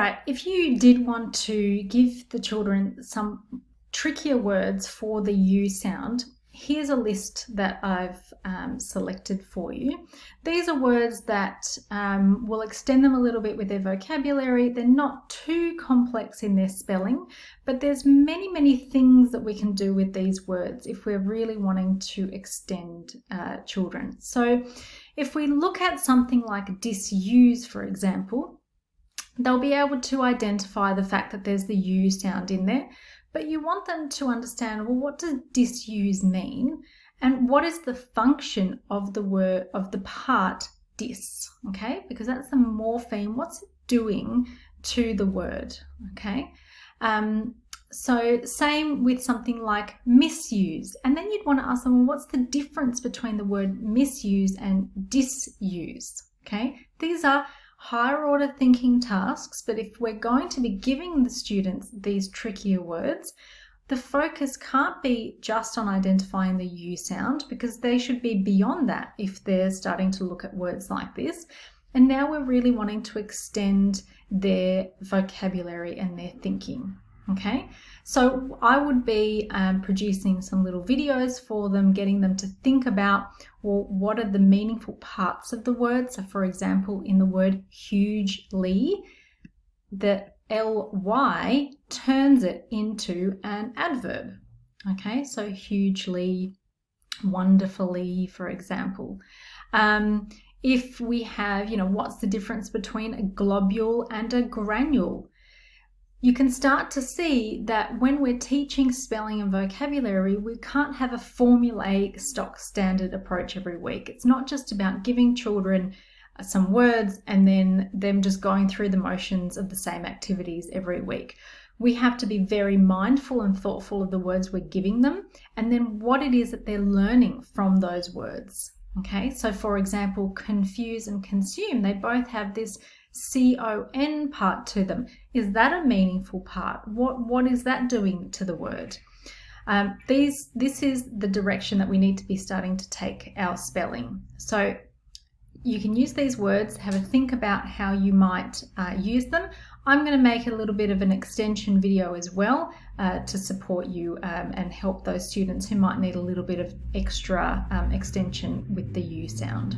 right, if you did want to give the children some trickier words for the U sound, here's a list that I've selected for you. These are words that will extend them a little bit with their vocabulary. They're not too complex in their spelling, but there's many things that we can do with these words if we're really wanting to extend children. So if we look at something like disuse, for example, they'll be able to identify the fact that there's the U sound in there, but you want them to understand, well, what does disuse mean? And what is the function of the word, of the part dis, okay? Because that's the morpheme. What's it doing to the word, okay? So same with something like misuse. And then you'd want to ask them, well, what's the difference between the word misuse and disuse, okay? These are higher order thinking tasks, but if we're going to be giving the students these trickier words, the focus can't be just on identifying the U sound, because they should be beyond that if they're starting to look at words like this. And now we're really wanting to extend their vocabulary and their thinking. Okay, so I would be producing some little videos for them, getting them to think about, well, what are the meaningful parts of the word? So for example, in the word hugely, the ly turns it into an adverb. Okay, so hugely, wonderfully, for example. If we have, what's the difference between a globule and a granule? You can start to see that when we're teaching spelling and vocabulary, we can't have a formulaic stock standard approach every week. It's not just about giving children some words and then them just going through the motions of the same activities every week. We have to be very mindful and thoughtful of the words we're giving them, and then what it is that they're learning from those words. Okay, so for example, confuse and consume, they both have this CON part to them. Is that a meaningful part? What is that doing to the word? This is the direction that we need to be starting to take our spelling. So you can use these words, have a think about how you might use them. I'm going to make a little bit of an extension video as well to support you and help those students who might need a little bit of extra extension with the U sound.